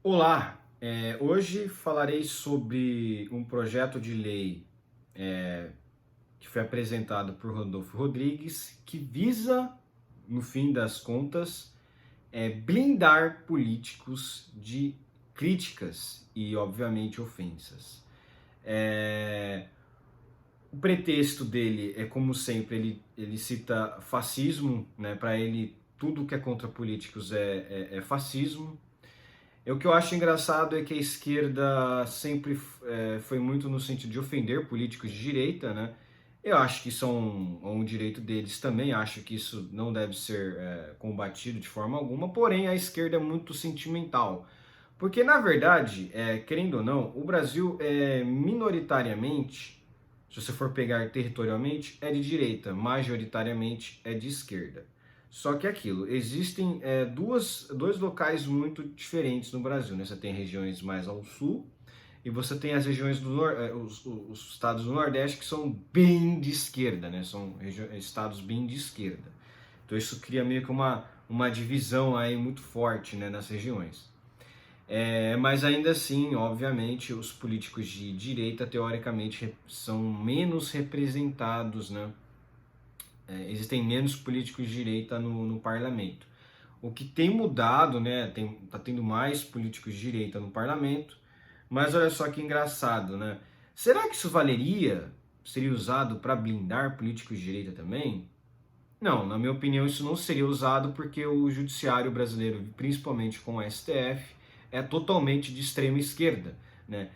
Olá, hoje falarei sobre um projeto de lei que foi apresentado por Rodolfo Rodrigues, que visa, no fim das contas, blindar políticos de críticas e, obviamente, ofensas. É, o pretexto dele é, como sempre, ele cita fascismo, né? Para ele, tudo que é contra políticos é fascismo. O que eu acho engraçado é que a esquerda sempre foi muito no sentido de ofender políticos de direita, né? Eu acho que isso é um direito deles também, acho que isso não deve ser combatido de forma alguma, porém a esquerda é muito sentimental. Porque, na verdade, querendo ou não, o Brasil é minoritariamente, se você for pegar territorialmente, é de direita, majoritariamente é de esquerda. Só que é aquilo, existem dois locais muito diferentes no Brasil, né? Você tem regiões mais ao sul e você tem as regiões os estados do Nordeste que são bem de esquerda, né? São estados bem de esquerda. Então isso cria meio que uma divisão aí muito forte, né, nas regiões. Mas ainda assim, obviamente, os políticos de direita, teoricamente, são menos representados, né? Existem menos políticos de direita no parlamento. O que tem mudado, né? Tá tendo mais políticos de direita no parlamento, mas olha só que engraçado, né? Será que isso seria usado para blindar políticos de direita também? Não, na minha opinião, isso não seria usado porque o judiciário brasileiro, principalmente com o STF, é totalmente de extrema esquerda, né?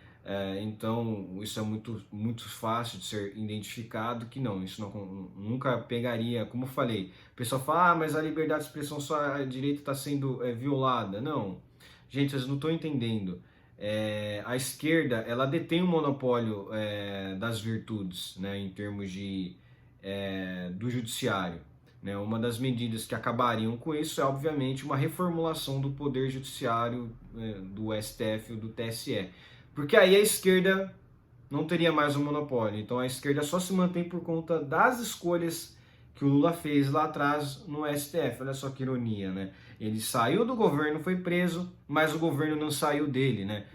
Então, isso é muito fácil de ser identificado que não, isso nunca pegaria, como eu falei. O pessoal fala, mas a liberdade de expressão só a direita está sendo violada. Não, gente, vocês não estão entendendo. A esquerda, ela detém o monopólio das virtudes, né, em termos do judiciário. Né? Uma das medidas que acabariam com isso é, obviamente, uma reformulação do poder judiciário do STF ou do TSE. Porque aí a esquerda não teria mais o monopólio. Então a esquerda só se mantém por conta das escolhas que o Lula fez lá atrás no STF. Olha só que ironia, né? Ele saiu do governo, foi preso, mas o governo não saiu dele, né?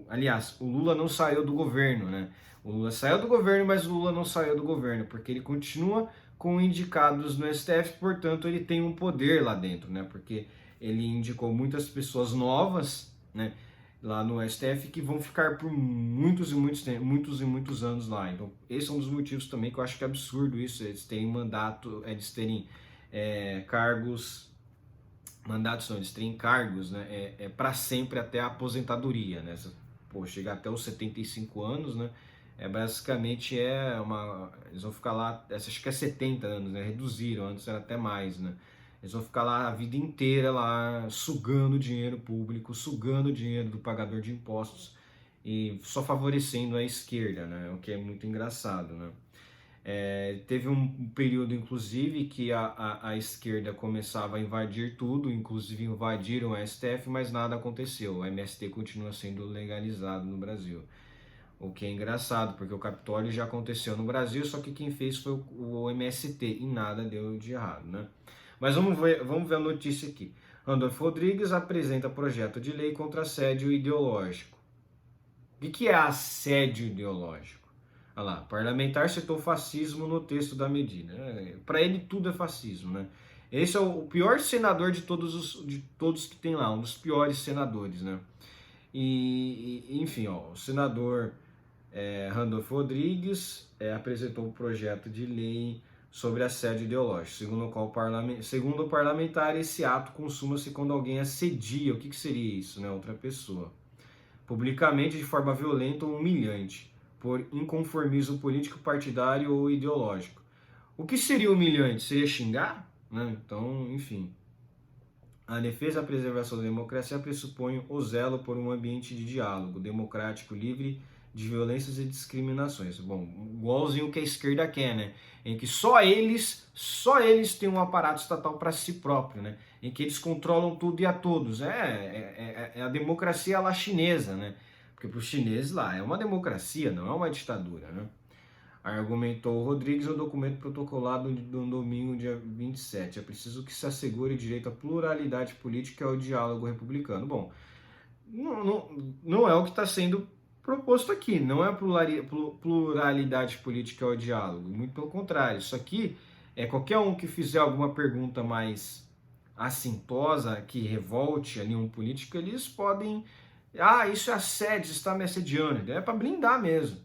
Aliás, o Lula não saiu do governo, né? O Lula saiu do governo, mas o Lula não saiu do governo, porque ele continua com indicados no STF, portanto ele tem um poder lá dentro, né? Porque ele indicou muitas pessoas novas, né? Lá no STF que vão ficar por muitos anos lá. Então, esse é um dos motivos também que eu acho que é absurdo isso, eles terem mandato, eles terem cargos, mandatos não, eles terem cargos, né, para sempre até a aposentadoria, né? Pô, chegar até os 75 anos, né? Basicamente eles vão ficar lá, acho que é 70 anos, né? Reduziram, antes era até mais, né? Eles vão ficar lá a vida inteira lá sugando dinheiro público, sugando dinheiro do pagador de impostos e só favorecendo a esquerda, né? O que é muito engraçado, né? Teve um período, inclusive, que a esquerda começava a invadir tudo, inclusive invadiram o STF, mas nada aconteceu. O MST continua sendo legalizado no Brasil. O que é engraçado, porque o Capitólio já aconteceu no Brasil, só que quem fez foi o MST e nada deu de errado, né? Mas vamos ver a notícia aqui. Randolfo Rodrigues apresenta projeto de lei contra assédio ideológico. O que é assédio ideológico? Olha lá, parlamentar citou fascismo no texto da medida. Para ele tudo é fascismo, né? Esse é o pior senador de todos que tem lá, um dos piores senadores, né? Enfim, ó, o senador Randolfo Rodrigues apresentou um projeto de lei sobre assédio ideológico, segundo o parlamentar, esse ato consuma-se quando alguém assedia. O que seria isso, né? Outra pessoa publicamente de forma violenta ou humilhante, por inconformismo político, partidário ou ideológico. O que seria humilhante? Seria xingar? Né? Então, enfim. A defesa e a preservação da democracia pressupõe o zelo por um ambiente de diálogo democrático, livre de violências e discriminações. Bom, igualzinho que a esquerda quer, né? Em que só eles têm um aparato estatal para si próprio, né? Em que eles controlam tudo e a todos. É a democracia lá chinesa, né? Porque para os chineses lá é uma democracia, não é uma ditadura, né? Argumentou Rodrigues no documento protocolado no domingo, dia 27. É preciso que se assegure o direito à pluralidade política e ao diálogo republicano. Bom, não é o que está sendo proposto aqui, não é pluralidade política ao diálogo, muito pelo contrário. Isso aqui é qualquer um que fizer alguma pergunta mais assintosa, que revolte ali um político, eles podem. Ah, isso é assédio, você está me assediando. É para blindar mesmo.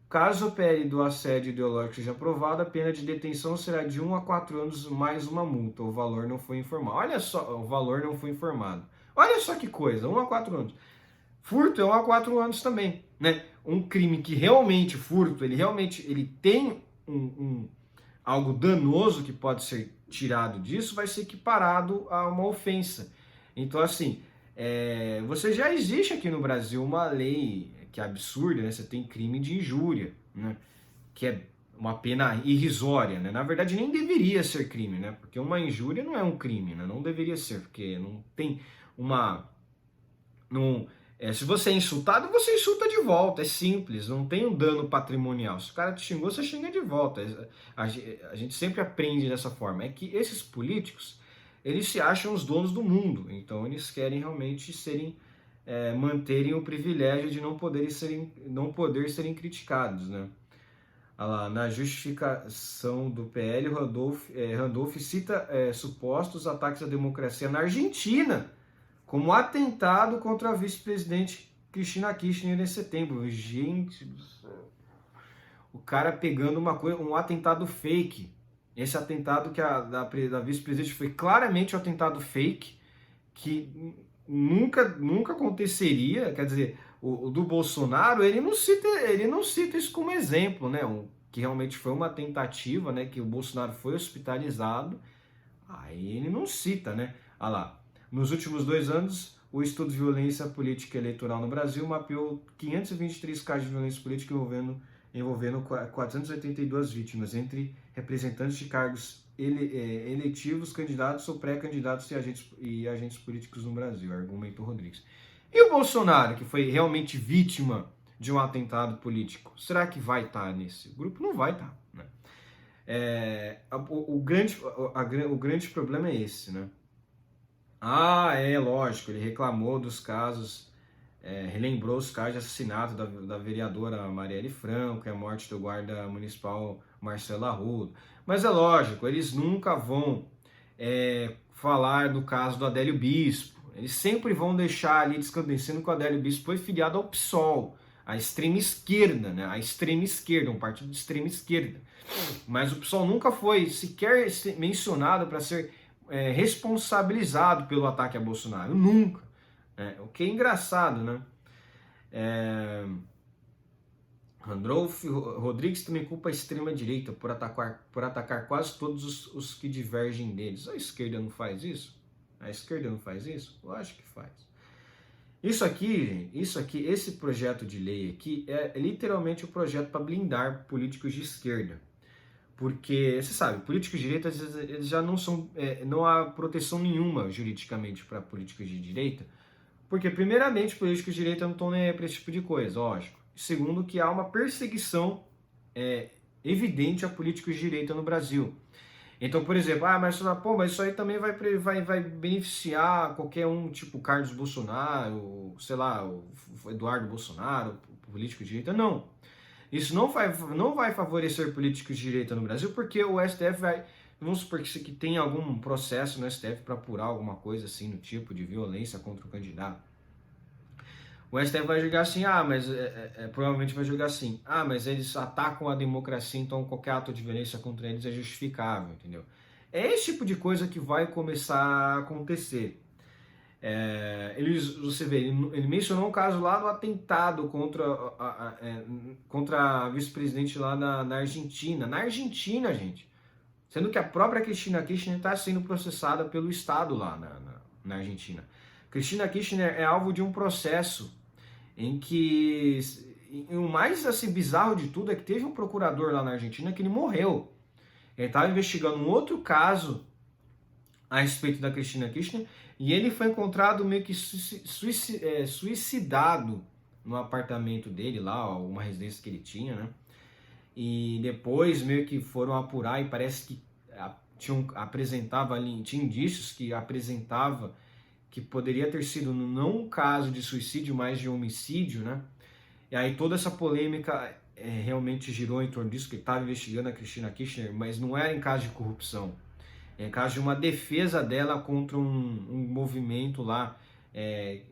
Caso o PL do assédio ideológico seja aprovado, a pena de detenção será de 1 a 4 anos mais uma multa. O valor não foi informado. Olha só, o valor não foi informado. Olha só que coisa, 1 a 4 anos. Furto é 1 a 4 anos também, né? Um crime que realmente, furto, ele tem algo danoso que pode ser tirado disso, vai ser equiparado a uma ofensa. Então, assim, você já existe aqui no Brasil uma lei que é absurda, né? Você tem crime de injúria, né? Que é uma pena irrisória, né? Na verdade, nem deveria ser crime, né? Porque uma injúria não é um crime, né? Não deveria ser, porque não tem uma... Não, se você é insultado, você insulta de volta, é simples, não tem um dano patrimonial. Se o cara te xingou, você xinga de volta. A gente sempre aprende dessa forma. É que esses políticos, eles se acham os donos do mundo, então eles querem realmente manterem o privilégio de não poder serem criticados, né? Lá, na justificação do PL, Randolph cita supostos ataques à democracia na Argentina como atentado contra a vice-presidente Cristina Kirchner em setembro. Gente do céu. O cara pegando um atentado fake. Esse atentado da vice-presidente foi claramente um atentado fake, que nunca aconteceria. Quer dizer, o do Bolsonaro, ele não cita isso como exemplo, né? Que realmente foi uma tentativa, né? Que o Bolsonaro foi hospitalizado. Aí ele não cita, né? Ah lá. Nos últimos 2 anos, o estudo de violência política eleitoral no Brasil mapeou 523 casos de violência política envolvendo 482 vítimas, entre representantes de cargos eletivos, candidatos ou pré-candidatos e agentes políticos no Brasil, argumentou Rodrigues. E o Bolsonaro, que foi realmente vítima de um atentado político, será que vai estar nesse grupo? Não vai estar, né? O grande problema é esse, né? Lógico, ele reclamou dos casos, relembrou os casos de assassinato da vereadora Marielle Franco e a morte do guarda municipal Marcelo Arruda. Mas é lógico, eles nunca vão falar do caso do Adélio Bispo. Eles sempre vão deixar ali descandescendo que o Adélio Bispo foi filiado ao PSOL, a extrema esquerda, né? A extrema esquerda, um partido de extrema esquerda. Mas o PSOL nunca foi sequer mencionado para ser responsabilizado pelo ataque a Bolsonaro. Nunca. O que é engraçado, né? Randolph Rodrigues também culpa a extrema-direita por atacar quase todos os que divergem deles. A esquerda não faz isso? A esquerda não faz isso? Eu acho que faz. Isso aqui, esse projeto de lei aqui é literalmente um projeto para blindar políticos de esquerda. Porque, você sabe, políticos de direita, às vezes, eles já não são... não há proteção nenhuma juridicamente para políticos de direita, porque, primeiramente, políticos de direita não estão nem aí para esse tipo de coisa, lógico. Segundo, que há uma perseguição evidente a políticos de direita no Brasil. Então, por exemplo, mas isso aí também vai beneficiar qualquer um, tipo Carlos Bolsonaro, sei lá, o Eduardo Bolsonaro, o político de direita. Não. Isso não vai favorecer políticos de direita no Brasil, porque o STF vai... Vamos supor que tem algum processo no STF para apurar alguma coisa assim, no tipo de violência contra o candidato. O STF vai julgar assim, mas provavelmente vai julgar assim, mas eles atacam a democracia, então qualquer ato de violência contra eles é justificável, entendeu? É esse tipo de coisa que vai começar a acontecer. Você vê, ele mencionou um caso lá do atentado contra a vice-presidente lá na Argentina. Na Argentina, gente. Sendo que a própria Cristina Kirchner está sendo processada pelo Estado lá na Argentina. Cristina Kirchner é alvo de um processo em que... E o mais assim, bizarro de tudo é que teve um procurador lá na Argentina que ele morreu. Ele estava investigando um outro caso a respeito da Cristina Kirchner, e ele foi encontrado meio que suicidado no apartamento dele lá, uma residência que ele tinha, né? E depois meio que foram apurar e parece que tinha indícios que apresentava que poderia ter sido não um caso de suicídio, mas de homicídio, né? E aí toda essa polêmica realmente girou em torno disso, que estava investigando a Cristina Kirchner, mas não era em caso de corrupção, é em caso de uma defesa dela contra um movimento lá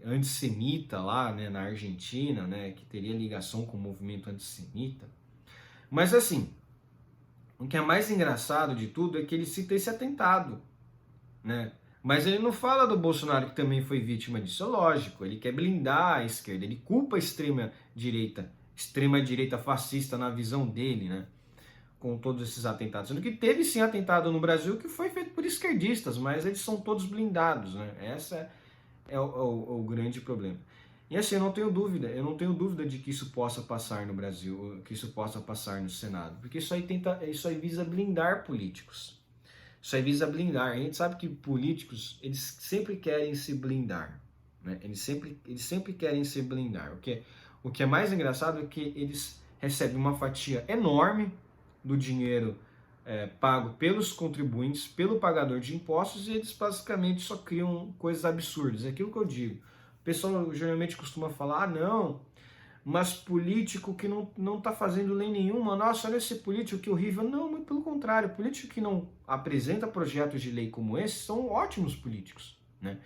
antissemita lá, né, na Argentina, né, que teria ligação com o movimento antissemita. Mas assim, o que é mais engraçado de tudo é que ele cita esse atentado, né? Mas ele não fala do Bolsonaro que também foi vítima disso, é lógico. Ele quer blindar a esquerda, ele culpa a extrema direita fascista na visão dele, né? Com todos esses atentados. Sendo que teve sim atentado no Brasil que foi feito por esquerdistas, mas eles são todos blindados, né? Essa é o grande problema. E assim, eu não tenho dúvida de que isso possa passar no Brasil, que isso possa passar no Senado, porque isso aí visa blindar políticos. Isso aí visa blindar. A gente sabe que políticos, eles sempre querem se blindar, né? Eles sempre querem se blindar. O que é mais engraçado é que eles recebem uma fatia enorme do dinheiro pago pelos contribuintes, pelo pagador de impostos, e eles basicamente só criam coisas absurdas. É aquilo que eu digo. O pessoal geralmente costuma falar, não, mas político que não está fazendo lei nenhuma, nossa, olha esse político que horrível. Não, muito pelo contrário, político que não apresenta projetos de lei como esse são ótimos políticos, né?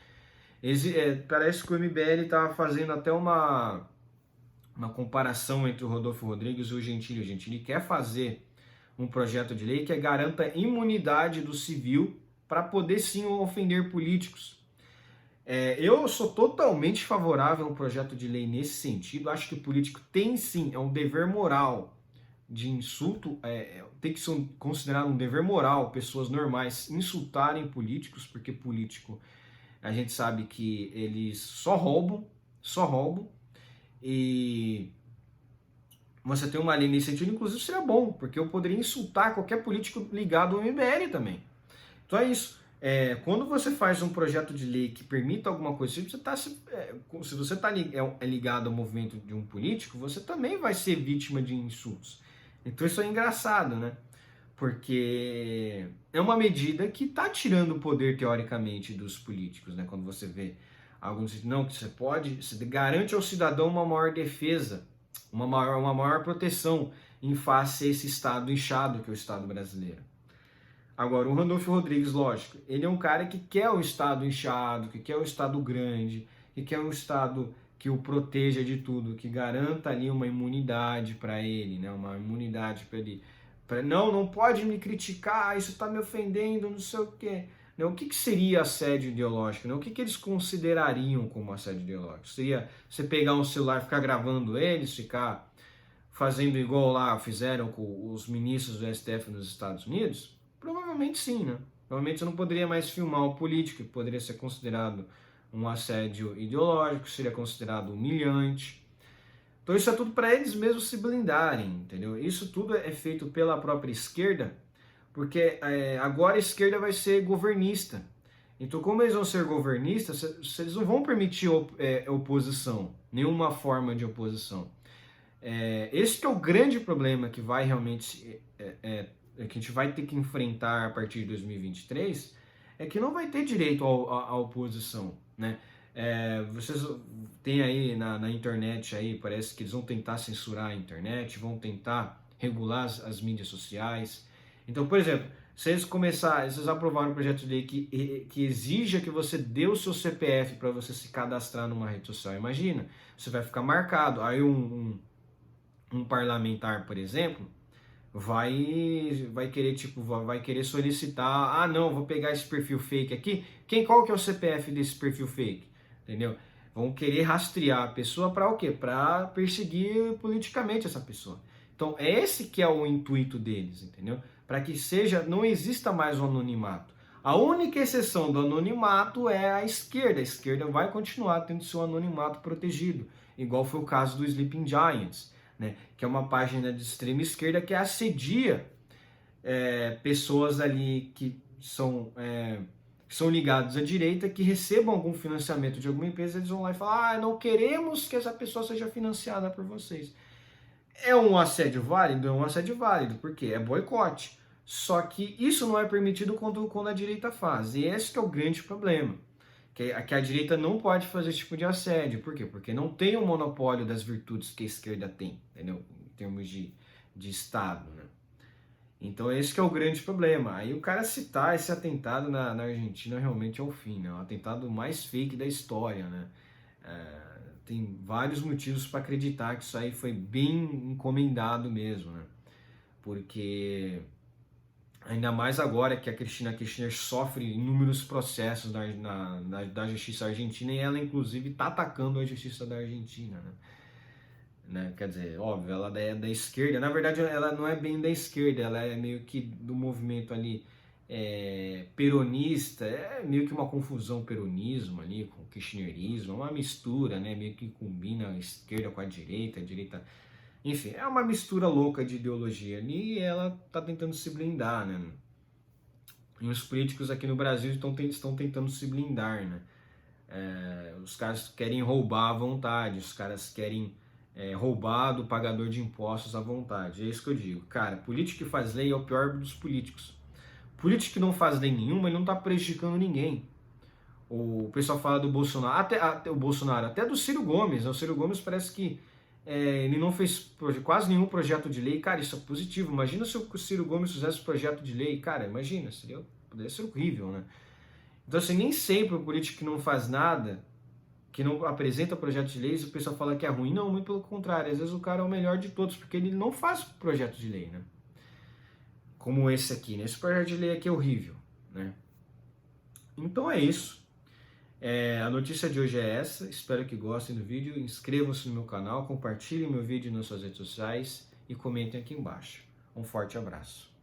Parece que o MBL estava fazendo até uma comparação entre o Rodolfo Rodrigues e o Gentili. O Gentili quer fazer um projeto de lei que garanta imunidade do civil para poder sim ofender políticos. Eu sou totalmente favorável a um projeto de lei nesse sentido. Acho que o político tem sim, é um dever moral de insulto, tem que ser considerado um dever moral pessoas normais insultarem políticos, porque político a gente sabe que eles só roubam, e você tem uma lei nesse sentido, inclusive seria bom, porque eu poderia insultar qualquer político ligado ao MBL também. Então é isso. Quando você faz um projeto de lei que permita alguma coisa, se você está ligado ao movimento de um político, você também vai ser vítima de insultos. Então isso é engraçado, né? Porque é uma medida que está tirando o poder, teoricamente, dos políticos, né? Quando você vê alguns dizem, não, que você garante ao cidadão uma maior defesa, uma maior proteção em face a esse Estado inchado que é o Estado brasileiro. Agora, o Randolfo Rodrigues, lógico, ele é um cara que quer o Estado inchado, que quer o Estado grande, que quer um Estado que o proteja de tudo, que garanta ali uma imunidade para ele, né? Uma imunidade para ele. Não pode me criticar, isso está me ofendendo, não sei o quê. O que seria assédio ideológico? O que eles considerariam como assédio ideológico? Seria você pegar um celular e ficar gravando eles, ficar fazendo igual lá fizeram com os ministros do STF nos Estados Unidos? Provavelmente sim, né? Provavelmente você não poderia mais filmar o político, que poderia ser considerado um assédio ideológico, seria considerado humilhante. Então isso é tudo para eles mesmos se blindarem, entendeu? Isso tudo é feito pela própria esquerda, porque agora a esquerda vai ser governista. Então como eles vão ser governistas, eles não vão permitir oposição, nenhuma forma de oposição. Esse que é o grande problema que vai realmente... que a gente vai ter que enfrentar a partir de 2023, é que não vai ter direito à oposição, né? Vocês têm aí na internet, aí, parece que eles vão tentar censurar a internet, vão tentar regular as mídias sociais. Então, por exemplo, se eles aprovaram um projeto de lei que exija que você dê o seu CPF para você se cadastrar numa rede social, imagina, você vai ficar marcado. Aí um parlamentar, por exemplo, vai querer solicitar, não, vou pegar esse perfil fake aqui, qual que é o CPF desse perfil fake, entendeu? Vão querer rastrear a pessoa para o quê? Para perseguir politicamente essa pessoa. Então, esse que é o intuito deles, entendeu? Para que não exista mais o anonimato. A única exceção do anonimato é a esquerda vai continuar tendo seu anonimato protegido, igual foi o caso do Sleeping Giants, né, que é uma página de extrema esquerda que assedia pessoas ali que são ligadas à direita, que recebam algum financiamento de alguma empresa, eles vão lá e falam, não queremos que essa pessoa seja financiada por vocês. É um assédio válido? É um assédio válido, porque é boicote. Só que isso não é permitido quando a direita faz, e esse que é o grande problema. que a direita não pode fazer esse tipo de assédio. Por quê? Porque não tem o monopólio das virtudes que a esquerda tem, entendeu? Em termos de Estado, né? Então esse que é o grande problema. Aí o cara citar esse atentado na Argentina realmente é o fim, né? O atentado mais fake da história, né? Tem vários motivos para acreditar que isso aí foi bem encomendado mesmo, né? Porque ainda mais agora que a Cristina Kirchner sofre inúmeros processos da justiça argentina e ela inclusive está atacando a justiça da Argentina, né? Quer dizer, óbvio, ela é da esquerda, na verdade ela não é bem da esquerda, ela é meio que do movimento ali peronista, é meio que uma confusão peronismo ali com kirchnerismo, uma mistura, né? Meio que combina a esquerda com a direita, enfim, é uma mistura louca de ideologia ali e ela está tentando se blindar, né? E os políticos aqui no Brasil estão tentando se blindar, né? Os caras querem roubar à vontade, os caras querem roubar do pagador de impostos à vontade. É isso que eu digo. Cara, político que faz lei é o pior dos políticos. Político que não faz lei nenhuma, ele não está prejudicando ninguém. O pessoal fala do Bolsonaro, até o Bolsonaro, até do Ciro Gomes. Né? O Ciro Gomes parece que ele não fez quase nenhum projeto de lei. Cara, isso é positivo. Imagina se o Ciro Gomes fizesse projeto de lei. Cara, imagina, poderia ser horrível, né? Então, assim, nem sempre o político que não faz nada, que não apresenta projeto de leis, o pessoal fala que é ruim. Não, muito pelo contrário. Às vezes o cara é o melhor de todos, porque ele não faz projeto de lei, né? Como esse aqui, né? Esse projeto de lei aqui é horrível, né? Então é isso. A notícia de hoje é essa. Espero que gostem do vídeo. Inscrevam-se no meu canal, compartilhem meu vídeo nas suas redes sociais e comentem aqui embaixo. Um forte abraço.